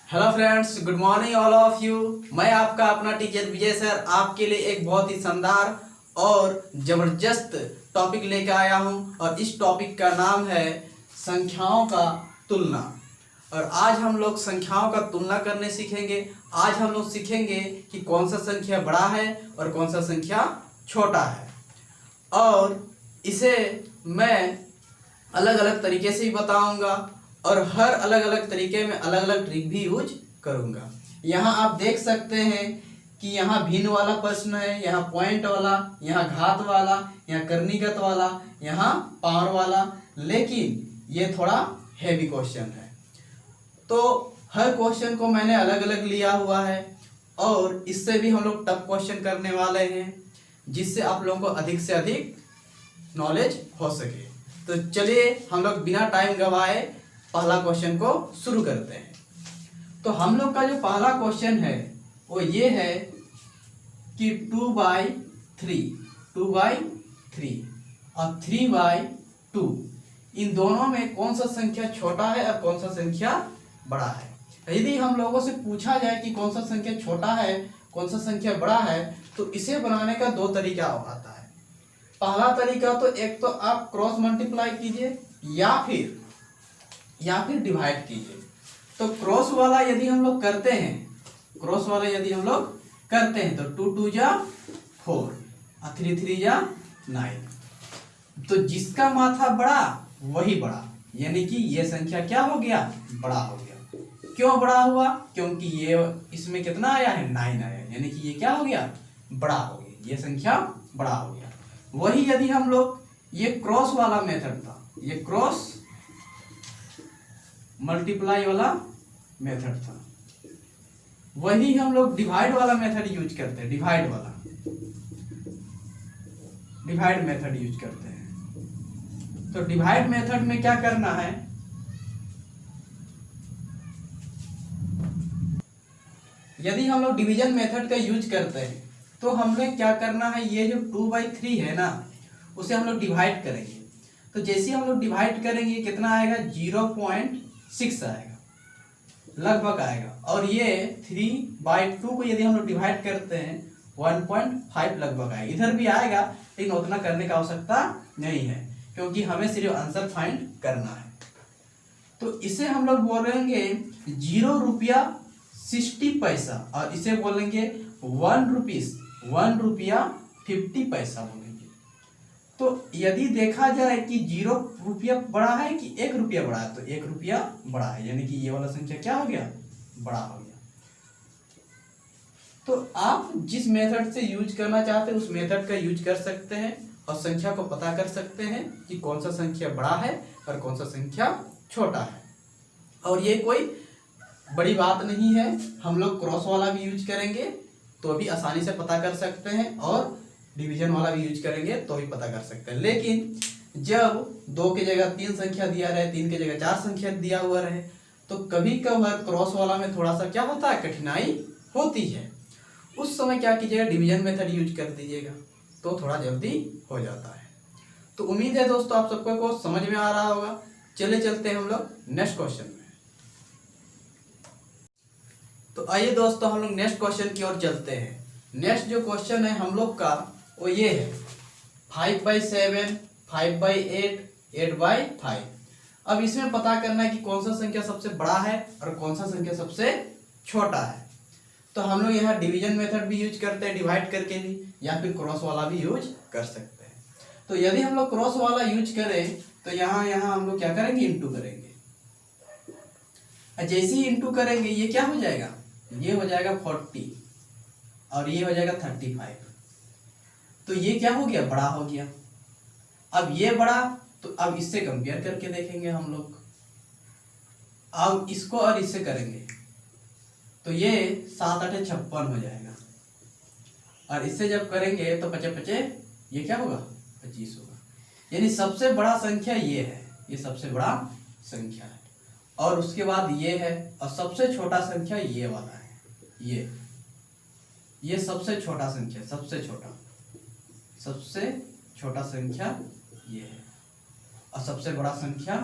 Hello friends, good morning all of you. मैं आपका अपना टीचर विजय सर आपके लिए एक बहुत ही शानदार और ज़बरदस्त टॉपिक लेकर आया हूं और इस टॉपिक का नाम है संख्याओं का तुलना। और आज हम लोग संख्याओं का तुलना करने सीखेंगे। आज हम लोग सीखेंगे कि कौन सा संख्या बड़ा है और कौन सा संख्या छोटा है, और इसे मैं अलग अलग तरीके से ही बताऊंगा और हर अलग अलग तरीके में अलग अलग ट्रिक भी यूज करूंगा। यहाँ आप देख सकते हैं कि यहाँ भिन्न वाला प्रश्न है, यहाँ पॉइंट वाला, यहाँ घात वाला, यहाँ करणीगत वाला, यहाँ पावर वाला, लेकिन ये थोड़ा हैवी क्वेश्चन है। तो हर क्वेश्चन को मैंने अलग अलग लिया हुआ है और इससे भी हम लोग टफ क्वेश्चन करने वाले हैं, जिससे आप लोगों को अधिक से अधिक नॉलेज हो सके। तो चलिए हम लोग बिना टाइम गवाए पहला क्वेश्चन को शुरू करते हैं। तो हम लोग का जो पहला क्वेश्चन है वो ये है कि 2/3 और 3/2 इन दोनों में कौन सा संख्या छोटा है और कौन सा संख्या बड़ा है। यदि हम लोगों से पूछा जाए कि कौन सा संख्या छोटा है कौन सा संख्या बड़ा है, तो इसे बनाने का दो तरीका आता है। पहला तरीका तो एक तो आप क्रॉस मल्टीप्लाई कीजिए या फिर डिवाइड कीजिए। तो क्रॉस वाला यदि हम लोग करते हैं तो 2 2 जा 4 और 3 3 जा 9। तो जिसका माथा बड़ा वही बड़ा, यानी कि ये संख्या क्या हो गया, बड़ा हो गया। क्यों बड़ा हुआ? क्योंकि ये इसमें कितना आया है, 9 आया, यानी कि ये क्या हो गया, बड़ा हो गया, ये संख्या बड़ा हो गया। वही यदि हम लोग ये क्रॉस वाला मेथड था, ये क्रॉस मल्टीप्लाई वाला मेथड था, वही हम लोग डिवाइड वाला मेथड यूज करते हैं, डिवाइड मेथड यूज करते हैं। तो डिवाइड मेथड में क्या करना है, यदि हम लोग डिवीजन मेथड का यूज करते हैं तो हमें क्या करना है, ये जो 2/3 है ना, उसे हम लोग डिवाइड करेंगे। तो जैसे हम लोग डिवाइड करेंगे कितना आएगा, 0.6 आएगा, लगभग आएगा। और ये 3/2 को यदि हम लोग डिवाइड करते हैं 1.5 लगभग आएगा। इधर भी आएगा लेकिन उतना करने का आवश्यकता नहीं है, क्योंकि हमें सिर्फ आंसर फाइंड करना है। तो इसे हम लोग बोलेंगे 0 रुपया 60 पैसा, और इसे बोलेंगे 1 रुपया 50 पैसा बोलेंगे। तो यदि देखा जाए कि 0 रुपया बड़ा है कि 1 रुपया बड़ा है, तो 1 रुपया बड़ा है, यानी कि ये वाला संख्या क्या हो गया, बड़ा हो गया। तो आप जिस मेथड से यूज करना चाहते हैं उस मेथड का यूज कर सकते हैं और संख्या को पता कर सकते हैं कि कौन सा संख्या बड़ा है और कौन सा संख्या छोटा है। और ये कोई बड़ी बात नहीं है, हम लोग क्रॉस वाला भी यूज करेंगे तो भी आसानी से पता कर सकते हैं, और डिवीजन वाला भी यूज करेंगे तो भी पता कर सकते हैं। लेकिन जब 2 की जगह 3 संख्या दिया रहे, 3 की जगह 4 संख्या दिया हुआ रहे, तो कभी कभार क्रॉस वाला में थोड़ा सा क्या होता है, कठिनाई होती है। उस समय क्या कीजिएगा, डिवीजन मेथड यूज कर दीजिएगा, तो थोड़ा जल्दी हो जाता है। तो उम्मीद है दोस्तों आप सबको को समझ में आ रहा होगा। चले चलते हैं हम लोग नेक्स्ट क्वेश्चन में। तो आइए दोस्तों हम लोग नेक्स्ट क्वेश्चन की ओर चलते हैं। नेक्स्ट जो क्वेश्चन है हम लोग का वो ये है 5/7, 5/8, 8/5। अब इसमें पता करना है कि कौन सा संख्या सबसे बड़ा है और कौन सा संख्या सबसे छोटा है। तो हम लोग यहाँ डिवीजन मेथड भी यूज करते हैं, डिवाइड करके भी, या फिर क्रॉस वाला भी यूज कर सकते हैं। तो यदि हम लोग क्रॉस वाला यूज करें तो यहाँ हम लोग क्या करेंगे, इंटू करेंगे। जैसे ही इंटू करेंगे ये क्या हो जाएगा, ये हो जाएगा 40 और ये हो जाएगा 35। तो ये क्या हो गया, बड़ा हो गया। अब ये बड़ा, तो अब इससे कंपेयर करके देखेंगे हम लोग। अब इसको और इससे करेंगे तो ये 7 8 56 हो जाएगा, और इससे जब करेंगे तो 5 5 ये क्या होगा, 25 होगा। यानी सबसे बड़ा संख्या ये है, ये सबसे बड़ा संख्या है, और उसके बाद ये है, और सबसे छोटा संख्या ये वाला है, ये सबसे छोटा संख्या, सबसे छोटा संख्या ये है, और सबसे बड़ा संख्या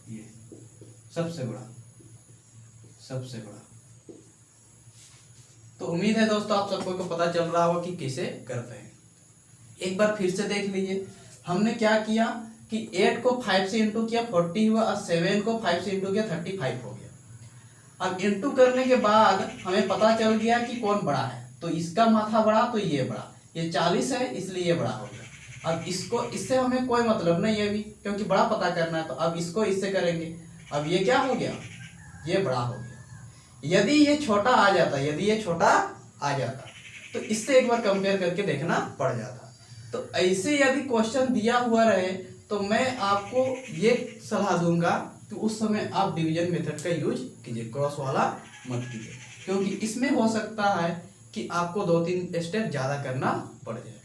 ये, सबसे बड़ा तो उम्मीद है दोस्तों आप सबको को पता चल रहा होगा कि कैसे करते हैं। एक बार फिर से देख लीजिए, हमने क्या किया कि 8 को 5 से इंटू किया 40 हुआ, और 7 को 5 से इंटू किया 35 हो गया। अब इंटू करने के बाद हमें पता चल गया कि कौन बड़ा है, तो इसका माथा बड़ा तो ये बड़ा, ये 40 है इसलिए ये बड़ा हो गया। अब इसको इससे हमें कोई मतलब नहीं है अभी, क्योंकि बड़ा पता करना है, तो अब इसको इससे करेंगे। अब ये क्या हो गया, ये बड़ा हो गया। यदि ये छोटा आ जाता, यदि ये छोटा आ जाता तो इससे एक बार कंपेयर करके देखना पड़ जाता। तो ऐसे यदि क्वेश्चन दिया हुआ रहे तो मैं आपको ये सलाह दूंगा कि उस समय आप डिवीजन मेथड का यूज कीजिए, क्रॉस वाला मत कीजिए, क्योंकि इसमें हो सकता है कि आपको 2-3 स्टेप ज़्यादा करना पड़ जाए।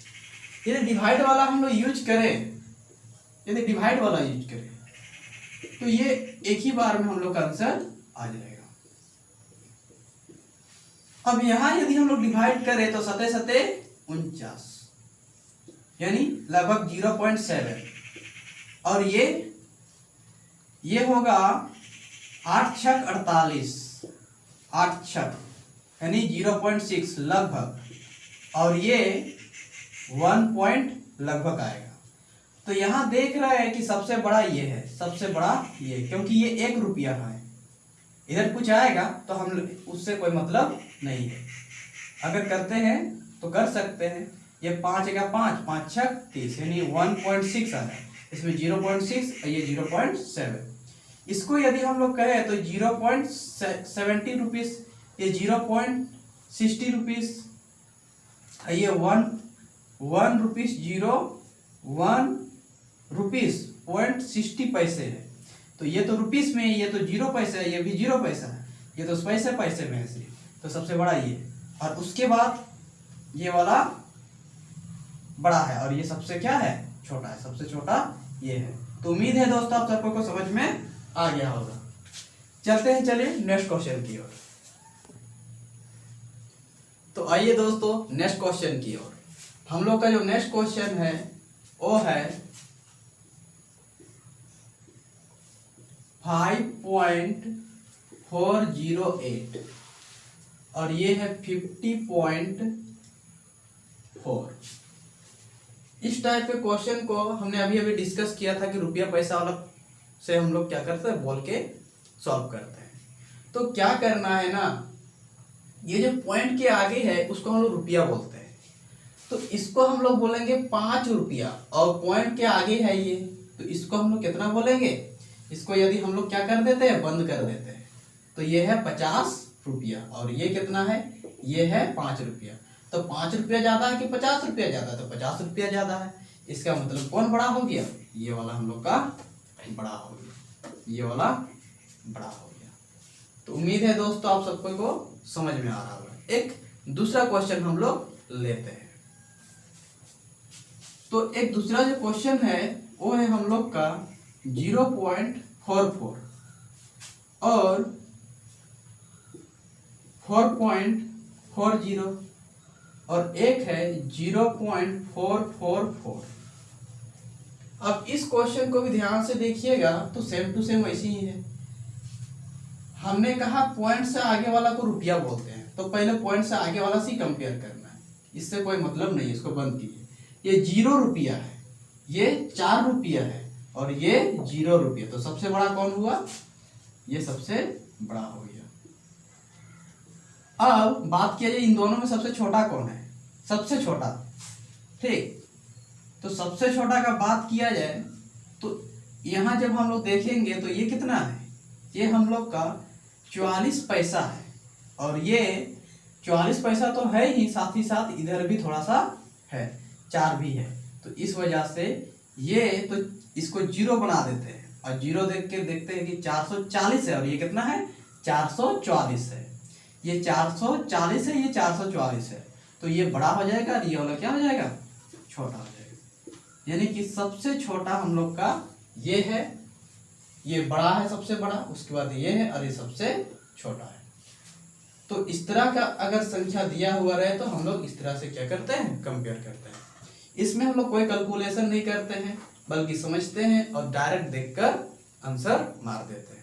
यदि डिवाइड वाला हम लोग यूज करें, यदि डिवाइड वाला यूज करें तो ये एक ही बार में हम लोग का आंसर आ जाएगा। अब यहां यदि हम लोग डिवाइड करें तो 7 7 49 यानी लगभग 0.7, और ये होगा 8 छक 48, 8 छक यानी 0.6 लगभग, और ये 1 पॉइंट लगभग आएगा। तो यहां देख रहा है कि सबसे बड़ा ये है, सबसे बड़ा ये, क्योंकि ये 1 रुपया है। इधर कुछ आएगा तो हम उससे कोई मतलब नहीं है। अगर करते हैं तो कर सकते हैं। ये 5 का 5, 5 छक 30 यानी 1.6 आ रहा है, इसमें 0.6 और ये 0.7। इसको यदि हम लोग कहें तो 0.70 रुपीज, ये 0.60 रुपीज, ये 1 रुपीज 1 रुपीज 0.60 पैसे है। तो ये तो रुपीस में, ये तो 0 पैसा है, ये भी 0 पैसा है, ये तो पैसे में है सिर्फ। तो सबसे बड़ा ये, और उसके बाद ये वाला बड़ा है, और ये सबसे क्या है, छोटा है, सबसे छोटा ये है। तो उम्मीद है दोस्तों आप सबको समझ में आ गया होगा। चलते हैं, चलिए नेक्स्ट क्वेश्चन की ओर। तो आइए दोस्तों नेक्स्ट क्वेश्चन की ओर। हम लोग का जो नेक्स्ट क्वेश्चन है वो है 5.408 और ये है 50.4। इस टाइप के क्वेश्चन को हमने अभी डिस्कस किया था कि रुपया पैसा वाला से हम लोग क्या करते हैं, बोल के सॉल्व करते हैं। तो क्या करना है ना, ये जो पॉइंट के आगे है उसको हम लोग रुपया बोलते हैं, तो इसको हम लोग बोलेंगे 5 रुपया, और पॉइंट के आगे है ये, तो इसको हम लोग कितना बोलेंगे, इसको यदि हम लोग क्या कर देते हैं, बंद कर देते हैं, तो ये है 50 रुपया, और ये कितना है, ये है 5 रुपया। तो 5 रुपया ज्यादा है कि 50 रुपया ज्यादा है, तो 50 रुपया ज्यादा है। इसका मतलब कौन बड़ा हो गया, ये वाला हम लोग का बड़ा हो गया, ये वाला बड़ा हो गया। तो उम्मीद है दोस्तों आप सबको को समझ में आ रहा होगा। एक दूसरा क्वेश्चन हम लोग लेते हैं। तो एक दूसरा जो क्वेश्चन है वो है हम लोग का 0.44 और 4.40, और एक है 0.444। अब इस क्वेश्चन को भी ध्यान से देखिएगा तो सेम टू सेम ऐसी ही है। हमने कहा पॉइंट से आगे वाला को रुपया बोलते हैं, तो पहले पॉइंट से आगे वाला से कंपेयर करना है, इससे कोई मतलब नहीं, इसको बंद कीजिए। ये 0 रुपया है, ये 4 रुपया है, और ये 0 रुपया, तो सबसे बड़ा कौन हुआ, ये सबसे बड़ा हो गया। अब बात किया जाए इन दोनों में सबसे छोटा कौन है, सबसे छोटा, ठीक। तो सबसे छोटा का बात किया जाए तो यहाँ जब हम लोग देखेंगे तो ये कितना है, ये हम लोग का 44 पैसा है, और ये 44 पैसा तो है ही, साथ ही साथ इधर भी थोड़ा सा है, 4 भी है, तो इस वजह से ये, तो इसको 0 बना देते हैं, और 0 देख के देखते हैं कि 440 है, और ये कितना है, 444 है। ये 440 है, ये 444 है, तो ये बड़ा हो जाएगा, और ये वाला क्या हो जाएगा, छोटा हो जाएगा। यानी कि सबसे छोटा हम लोग का ये है, ये बड़ा है सबसे बड़ा, उसके बाद ये है, और ये सबसे छोटा है। तो इस तरह का अगर संख्या दिया हुआ रहे तो हम लोग इस तरह से क्या करते हैं, कंपेयर करते हैं। इसमें हम लोग कोई कैलकुलेशन नहीं करते हैं, बल्कि समझते हैं और डायरेक्ट देखकर आंसर मार देते हैं।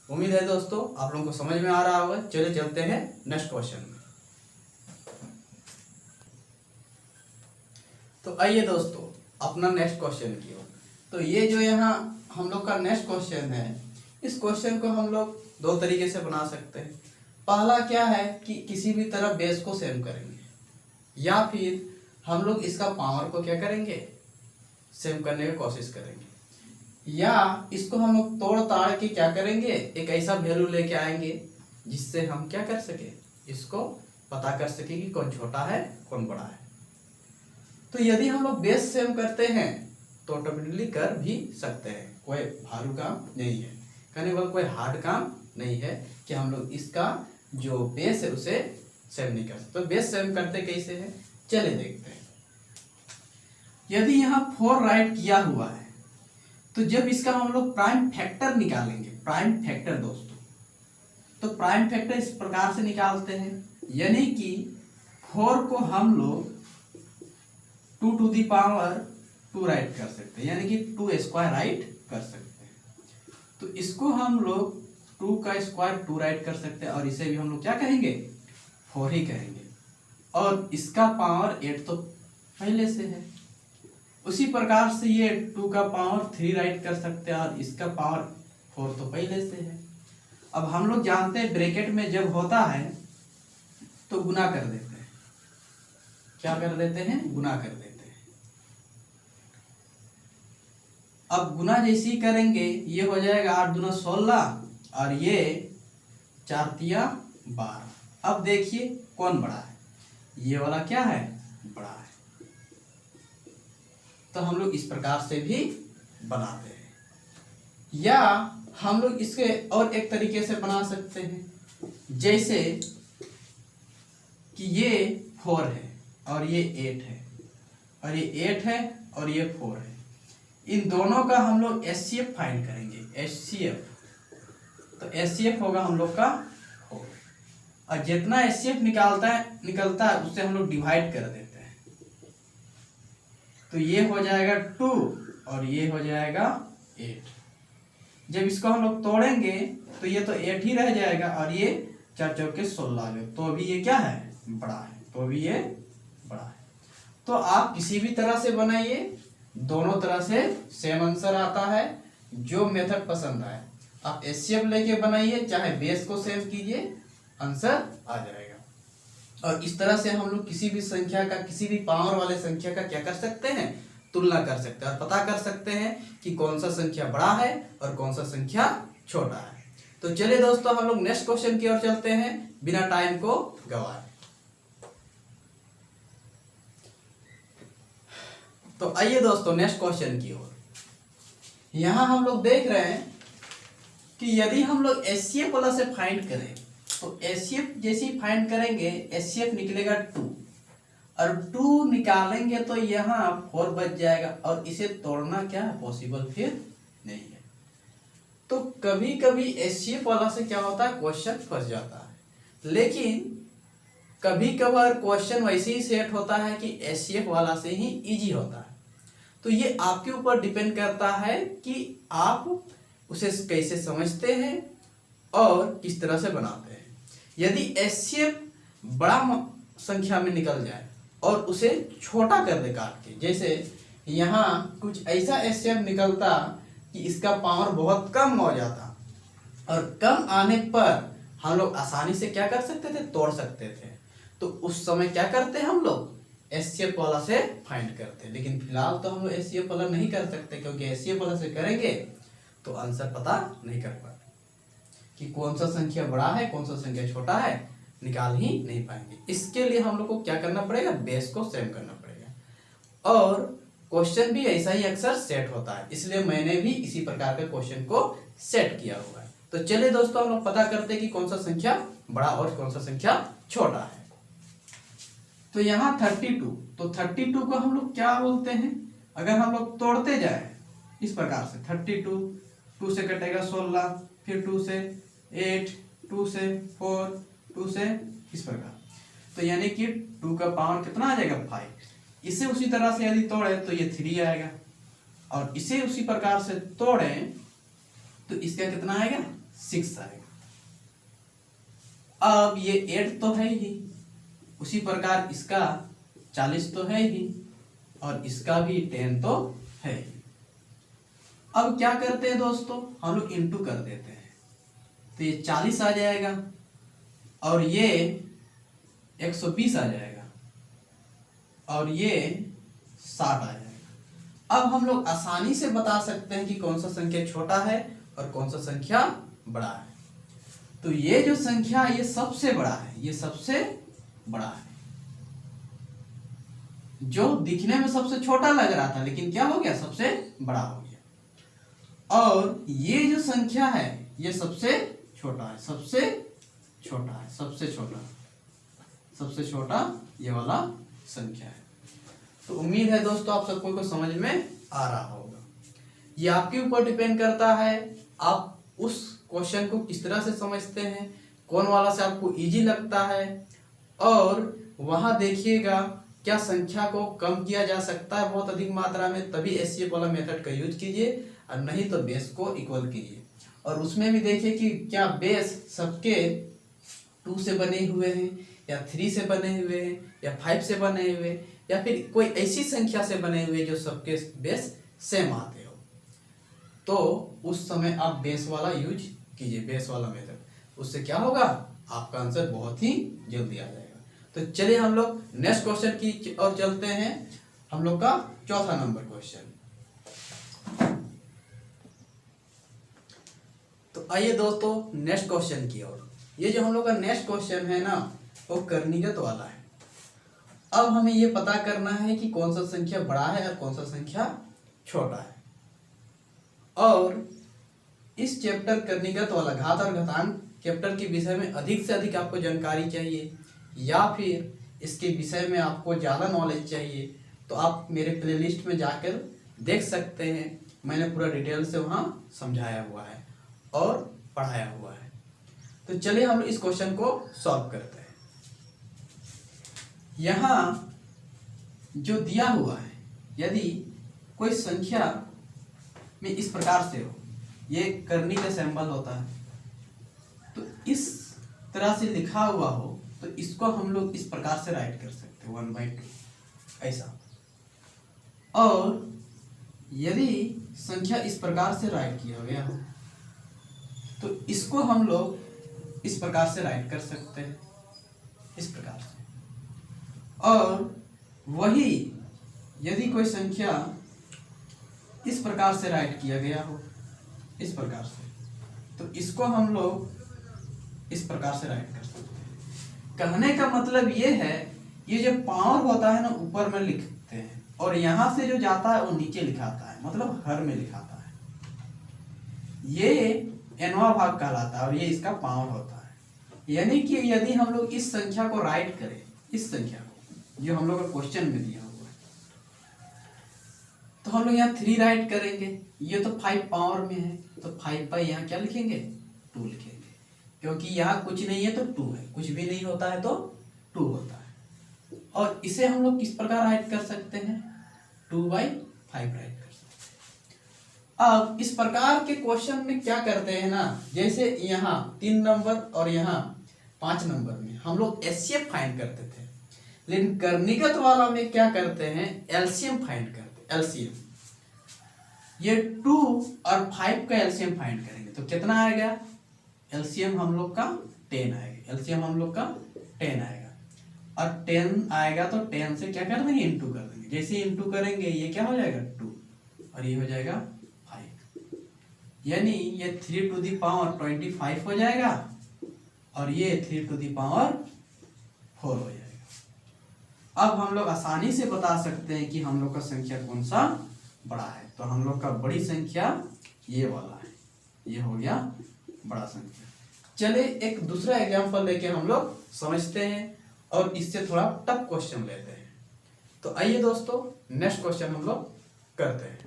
उम्मीद है दोस्तों आप लोगों को समझ में आ रहा होगा। चलिए चलते हैं नेक्स्ट क्वेश्चन में। तो आइए दोस्तों अपना नेक्स्ट क्वेश्चन की ओर। तो ये जो यहाँ हम लोग का नेक्स्ट क्वेश्चन है, इस क्वेश्चन को हम लोग दो तरीके से बना सकते हैं। पहला क्या है कि किसी भी तरह बेस को सेम करेंगे, या फिर हम लोग इसका पावर को क्या करेंगे, सेम करने की कोशिश करेंगे, या इसको हम लोग तोड़ ताड़ के क्या करेंगे, एक ऐसा वैल्यू लेके आएंगे जिससे हम क्या कर सके, इसको पता कर सके कि कौन छोटा है कौन बड़ा है। तो यदि हम लोग बेस सेम करते हैं तो ऑटोमेटिकली कर भी सकते हैं, कोई भारू काम नहीं है, कहने वाला कोई हार्ड काम नहीं है कि हम लोग इसका जो बेस है उसे सेम नहीं कर सकते। तो बेस सेम करते कैसे है, चले देखते हैं। यदि यहाँ 4 राइट किया हुआ है तो जब इसका हम लोग प्राइम फैक्टर निकालेंगे, प्राइम फैक्टर दोस्तों, तो प्राइम फैक्टर इस प्रकार से निकालते हैं, यानी कि 4 को हम लोग 2 to the power 2 राइट कर सकते हैं, यानी कि 2 स्क्वायर राइट कर सकते हैं। तो इसको हम लोग 2 का स्क्वायर 2 राइट कर सकते हैं, और इसे भी हम लोग क्या कहेंगे, 4 ही कहेंगे। और इसका पावर 8 तो पहले से है, उसी प्रकार से ये 2 का पावर 3 राइट कर सकते हैं, और इसका पावर 4 तो पहले से है। अब हम लोग जानते हैं ब्रैकेट में जब होता है तो गुना कर देते हैं, क्या कर देते हैं, गुना कर देते हैं। अब गुना जैसे ही करेंगे ये हो जाएगा 8 दूना 16, और ये 4 तिया 12। अब देखिए कौन बड़ा है, ये वाला क्या है, बड़ा है। तो हम लोग इस प्रकार से भी बनाते हैं, या हम लोग इसके और एक तरीके से बना सकते हैं, जैसे कि ये 4 है और ये 8 है, और ये 8 है और ये 4 है, इन दोनों का हम लोग एचसीएफ फाइंड करेंगे, एचसीएफ। तो एचसीएफ होगा हम लोग का 4, और जितना एचसीएफ निकलता है उससे हम लोग डिवाइड कर देते हैं। तो ये हो जाएगा 2 और ये हो जाएगा 8। जब इसको हम लोग तोड़ेंगे तो ये तो 8 ही रह जाएगा, और ये 4 चौके 16 आ गए, तो अभी ये क्या है, बड़ा है, तो अभी ये बड़ा है। तो आप किसी भी तरह से बनाइए, दोनों तरह से सेम आंसर आता है। जो मेथड पसंद आए आप एचसीएफ लेके बनाइए, चाहे बेस को सेम कीजिए, आंसर आ जाएगा। और इस तरह से हम लोग किसी भी संख्या का, किसी भी पावर वाले संख्या का क्या कर सकते हैं, तुलना कर सकते हैं, और पता कर सकते हैं कि कौन सा संख्या बड़ा है और कौन सा संख्या छोटा है। तो चलिए दोस्तों हम लोग नेक्स्ट क्वेश्चन की ओर चलते हैं बिना टाइम को गवाए। तो आइए दोस्तों नेक्स्ट क्वेश्चन की ओर। यहां हम लोग देख रहे हैं कि यदि हम लोग एचसीएफ वाला से फाइंड करें तो एचसीएफ जैसे ही फाइंड करेंगे एचसीएफ निकलेगा 2, और 2 निकालेंगे तो यहाँ 4 बच जाएगा, और इसे तोड़ना क्या है, पॉसिबल फिर नहीं है। तो कभी कभी एचसीएफ वाला से क्या होता है, क्वेश्चन फंस जाता है, लेकिन कभी कभार क्वेश्चन वैसे ही सेट होता है कि एचसीएफ वाला से ही इजी होता है। तो ये आपके ऊपर डिपेंड करता है कि आप उसे कैसे समझते हैं और किस तरह से बनाते हैं। यदि एचसीएफ बड़ा संख्या में निकल जाए और उसे छोटा कर दे काट के, जैसे यहाँ कुछ ऐसा एचसीएफ निकलता कि इसका पावर बहुत कम हो जाता, और कम आने पर हम लोग आसानी से क्या कर सकते थे, तोड़ सकते थे। तो उस समय क्या करते हैं, हम लोग एचसीएफ वाला से फाइंड करते हैं। लेकिन फिलहाल तो हम लोग एचसीएफ वाला नहीं कर सकते, क्योंकि एचसीएफ वाला से करेंगे तो आंसर पता नहीं कर पाते कि कौन सा संख्या बड़ा है कौन सा संख्या छोटा है, निकाल ही नहीं पाएंगे। इसके लिए हम लोग को क्या करना पड़ेगा, बेस को सेम करना पड़ेगा। और क्वेश्चन भी ऐसा ही अक्सर सेट होता है, इसलिए मैंने भी इसी प्रकार के क्वेश्चन को सेट किया हुआ है। तो चलिए दोस्तों हम लोग पता करते हैं कि कौन सा संख्या बड़ा और कौन सा संख्या छोटा है। तो यहाँ 32, तो 32 को हम लोग क्या बोलते हैं, अगर हम लोग तोड़ते जाए इस प्रकार से 32, 2 से कटेगा 16, फिर 2 से 8, 2 से 4, 2 से इस प्रकार, तो यानी कि 2 का पावर कितना आ जाएगा, 5। इसे उसी तरह से यदि तोड़े तो ये 3 आएगा, और इसे उसी प्रकार से तोड़े तो इसका कितना आएगा, 6 आएगा। अब ये 8 तो है ही, उसी प्रकार इसका 40 तो है ही, और इसका भी 10 तो है। अब क्या करते हैं दोस्तों, हम लोग इंटू कर देते हैं, तो ये 40 आ जाएगा और ये 120 आ जाएगा और ये 60 आ जाएगा। अब हम लोग आसानी से बता सकते हैं कि कौन सा संख्या छोटा है और कौन सा संख्या बड़ा है। तो ये जो संख्या ये सबसे बड़ा है, ये सबसे बड़ा है। जो दिखने में सबसे छोटा लग रहा था लेकिन क्या हो गया, सबसे बड़ा हो गया। और ये जो संख्या है ये सबसे छोटा है, सबसे छोटा है, सबसे छोटा, सबसे छोटा ये वाला संख्या है। तो उम्मीद है दोस्तों आप सबको को समझ में आ रहा होगा। ये आपके ऊपर डिपेंड करता है आप उस क्वेश्चन को किस तरह से समझते हैं, कौन वाला से आपको इजी लगता है। और वहां देखिएगा क्या संख्या को कम किया जा सकता है बहुत अधिक मात्रा में, तभी एचसीएफ वाला मेथड का यूज कीजिए, और नहीं तो बेस को इक्वल कीजिए। और उसमें भी देखिए कि क्या बेस सबके 2 से बने हुए हैं या 3 से बने हुए हैं या 5 से बने हुए या फिर कोई ऐसी संख्या से बने हुए जो सबके बेस सेम आते हो। तो उस समय आप बेस वाला यूज कीजिए, बेस वाला मेथड। उससे क्या होगा, आपका आंसर बहुत ही जल्दी आ जाएगा। तो चलिए हम लोग नेक्स्ट क्वेश्चन की ओर चलते हैं। हम लोग का चौथा नंबर क्वेश्चन। तो आइए दोस्तों नेक्स्ट क्वेश्चन की ओर। ये जो हम लोग का नेक्स्ट क्वेश्चन है ना, वो कर्णीगत वाला है। अब हमें ये पता करना है कि कौन सा संख्या बड़ा है और कौन सा संख्या छोटा है। और इस चैप्टर कर्णीगत वाला घात और घातांक चैप्टर के विषय में अधिक से अधिक आपको जानकारी चाहिए या फिर इसके विषय में आपको ज़्यादा नॉलेज चाहिए, तो आप मेरे प्लेलिस्ट में जाकर देख सकते हैं। मैंने पूरा डिटेल से वहाँ समझाया हुआ है और पढ़ाया हुआ है। तो चलिए हम इस क्वेश्चन को सॉल्व करते हैं। यहाँ जो दिया हुआ है, यदि कोई संख्या में इस प्रकार से हो, ये करनी का सिंबल होता है, तो इस तरह से लिखा हुआ हो तो इसको हम लोग इस प्रकार से राइट कर सकते हैं 1/2 ऐसा। और यदि संख्या इस प्रकार से राइट किया गया हो तो इसको हम लोग इस प्रकार से राइट कर सकते हैं, इस प्रकार से। और वही यदि कोई संख्या इस प्रकार से राइट किया गया हो, इस प्रकार से, तो इसको हम लोग इस प्रकार से राइट कर सकते हैं। कहने का मतलब ये है, ये जो पावर होता है ना ऊपर में लिखते हैं और यहाँ से जो जाता है वो नीचे लिखाता है, मतलब हर में लिखाता है। ये nवां भाग कहलाता है और ये इसका पावर होता है। यानी कि यदि हम लोग इस संख्या को राइट करें, इस संख्या को जो हम लोग का क्वेश्चन में दिया हुआ है, तो हम लोग यहाँ 3 राइट करेंगे। ये तो 5 पावर में है, तो 5 पर यहाँ क्या लिखेंगे, 2 लिखेंगे, क्योंकि यहाँ कुछ नहीं है तो 2 है, कुछ भी नहीं होता है तो 2 होता है। और इसे हम लोग किस प्रकार राइट कर सकते हैं, 2/5 राइट कर सकते हैं। अब इस प्रकार के क्वेश्चन में क्या करते हैं ना, जैसे यहाँ 3 नंबर और यहाँ 5 नंबर में हम लोग एचसीएफ फाइंड करते थे, लेकिन कर्णीगत वाला में क्या करते हैं, एलसीएम फाइंड करते हैं। एलसीएम ये 2 और 5 का एलसीएम फाइंड करेंगे तो कितना आएगा, एलसीएम हम लोग का 10 आएगा, एलसीएम हम लोग का 10 आएगा। और 10 आएगा तो 10 से क्या कर देंगे, इंटू कर देंगे। जैसे इंटू करेंगे ये क्या हो जाएगा, 2 और ये हो जाएगा 5, यानी ये 3 टू द पावर 25 हो जाएगा और ये 3 टू द पावर 4 हो जाएगा। अब हम लोग आसानी से बता सकते हैं कि हम लोग का संख्या कौन सा बड़ा है। तो हम लोग का बड़ी संख्या ये वाला है, ये हो गया बड़ा संख्या। चले एक दूसरा एग्जांपल लेके हम लोग समझते हैं और इससे थोड़ा टफ क्वेश्चन लेते हैं। तो आइए दोस्तों नेक्स्ट क्वेश्चन हम लोग करते हैं।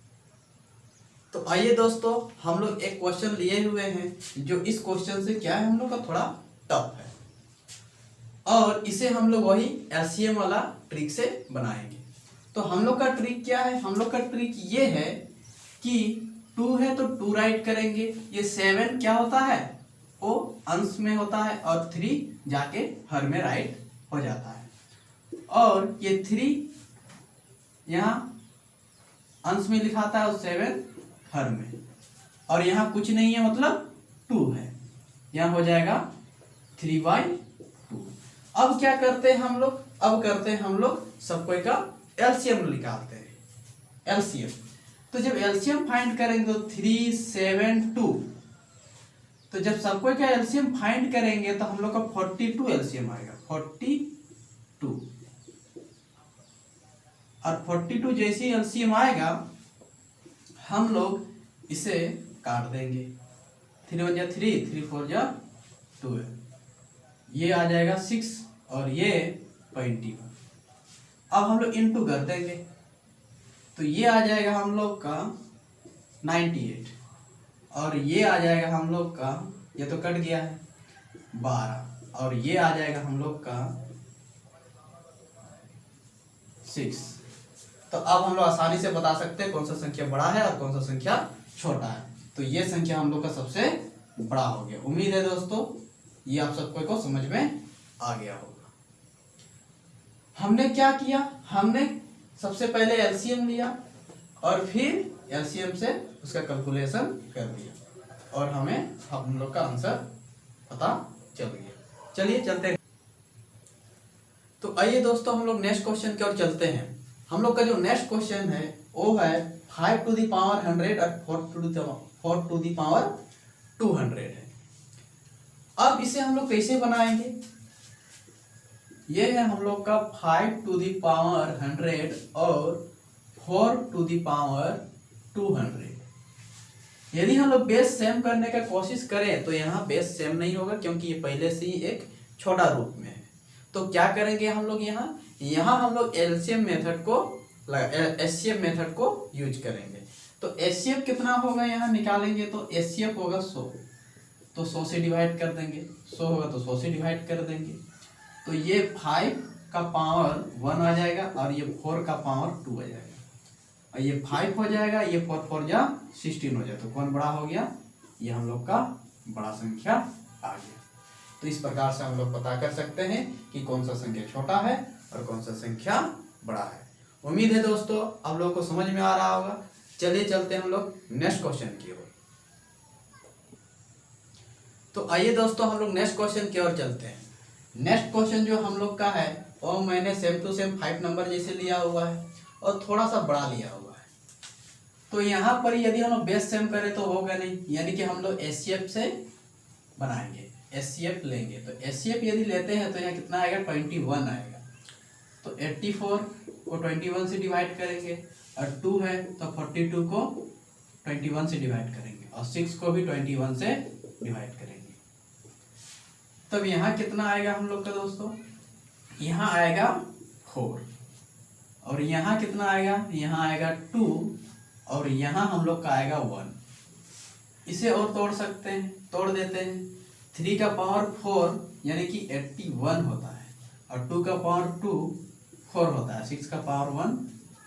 तो आइए दोस्तों हम लोग एक क्वेश्चन लिए हुए हैं जो इस क्वेश्चन से क्या है, हम लोग का थोड़ा टफ है और इसे हम लोग वही एलसीएम वाला ट्रिक से बनाएंगे। तो हम लोग का ट्रिक क्या है, हम लोग का ट्रिक ये है कि 2 है तो 2 राइट करेंगे। ये 7 क्या होता है, वो अंश में होता है और 3 जाके हर में राइट हो जाता है। और ये 3 यहाँ अंश में लिखा था और 7 हर में, और यहाँ कुछ नहीं है मतलब 2 है, यहाँ हो जाएगा 3/2। अब क्या करते हैं हम लोग, अब करते हैं हम लोग सब कोई का एलसीएम निकालते हैं, एलसीएम। तो जब एलसीएम फाइंड करेंगे तो 3, 7, 2, तो जब सब कोई का एलसीएम फाइंड करेंगे तो हम लोग का 42 एलसीएम आएगा, 42। और 42 जैसे ही एलसीएम आएगा हम लोग इसे काट देंगे, 3 1 जा 3, 3 4 जा 12, ये आ जाएगा 6 और ये 21। अब हम लोग इनटू कर देंगे तो ये आ जाएगा हम लोग का 98, और ये आ जाएगा हम लोग का, ये तो कट गया है 12, और ये आ जाएगा हम लोग का 6। तो अब हम लोग आसानी से बता सकते हैं कौन सा संख्या बड़ा है और कौन सा संख्या छोटा है। तो ये संख्या हम लोग का सबसे बड़ा हो गया। उम्मीद है दोस्तों ये आप सबको को समझ में आ गया होगा। हमने क्या किया, हमने सबसे पहले एलसीएम लिया और फिर एलसीएम से उसका कैलकुलेशन कर दिया और हमें हम लोग का आंसर पता चल गया। चलिए चलते हैं। तो आइए दोस्तों हम लोग नेक्स्ट क्वेश्चन की ओर चलते हैं। हम लोग का जो नेक्स्ट क्वेश्चन है वो है 5 टू द पावर 100 और 4 टू द पावर 200 है। अब इसे हम लोग कैसे बनाएंगे, ये है हम लोग का 5 टू द पावर 100 और 4 टू द पावर 200। यदि हम लोग बेस सेम करने का कोशिश करें तो यहाँ बेस सेम नहीं होगा क्योंकि ये पहले से ही एक छोटा रूप में है। तो क्या करेंगे हम लोग, यहाँ हम लोग एलसीएम मेथड को एचसीएफ मेथड को यूज करेंगे। तो एचसीएफ कितना होगा यहाँ निकालेंगे तो एचसीएफ होगा 100, तो 100 से डिवाइड कर देंगे, 100 होगा तो 100 से डिवाइड कर देंगे। तो ये 5 का पावर 1 आ जाएगा और ये 4 का पावर 2 आ जाएगा, और ये 5 हो जाएगा, ये 4 4 जा 16 हो जाए। तो कौन बड़ा हो गया, ये हम लोग का बड़ा संख्या आ गया। तो इस प्रकार से हम लोग पता कर सकते हैं कि कौन सा संख्या छोटा है और कौन सा संख्या बड़ा है। उम्मीद है दोस्तों आप लोगों को समझ में आ रहा होगा। चलिए चलते हैं हम लोग नेक्स्ट क्वेश्चन की ओर। तो आइए दोस्तों हम लोग नेक्स्ट क्वेश्चन की ओर चलते हैं। नेक्स्ट क्वेश्चन जो हम लोग का है वो मैंने सेम टू सेम 5 नंबर जैसे लिया हुआ है और थोड़ा सा बड़ा लिया हुआ है। तो यहाँ पर यदि हम लोग बेस सेम करें तो होगा नहीं, यानी कि हम लोग एचसीएफ से बनाएंगे, एचसीएफ लेंगे। तो एचसीएफ यदि लेते हैं तो यहाँ कितना आएगा, 21 आएगा। तो 84 को 21 से डिवाइड करेंगे और 2 है तो 42 को 21 से डिवाइड करेंगे और 6 को भी 21 से डिवाइड करेंगे। तब यहाँ कितना आएगा हम लोग का दोस्तों, यहाँ आएगा 4 और यहाँ कितना आएगा, यहाँ आएगा 2 और यहाँ हम लोग का आएगा 1। इसे और तोड़ सकते हैं, तोड़ देते हैं। 3 का पावर 4 यानी कि 81 होता है और 2 का पावर 2 4 होता है, 6 का पावर 1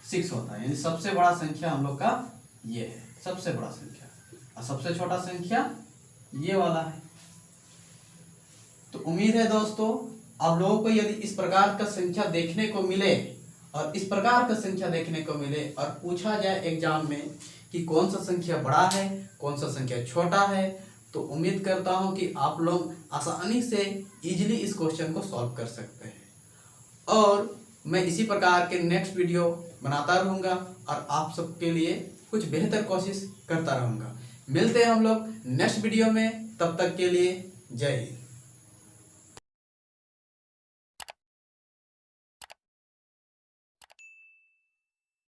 6 होता है। यानी सबसे बड़ा संख्या हम लोग का ये है, सबसे बड़ा संख्या, और सबसे छोटा संख्या ये वाला है। तो उम्मीद है दोस्तों आप लोगों को यदि इस प्रकार का संख्या देखने को मिले और इस प्रकार का संख्या देखने को मिले और पूछा जाए एग्जाम में कि कौन सा संख्या बड़ा है कौन सा संख्या छोटा है, तो उम्मीद करता हूं कि आप लोग आसानी से इजीली इस क्वेश्चन को सॉल्व कर सकते हैं। और मैं इसी प्रकार के नेक्स्ट वीडियो बनाता रहूँगा और आप सबके लिए कुछ बेहतर कोशिश करता रहूँगा। मिलते हैं हम लोग नेक्स्ट वीडियो में, तब तक के लिए जय हिंद।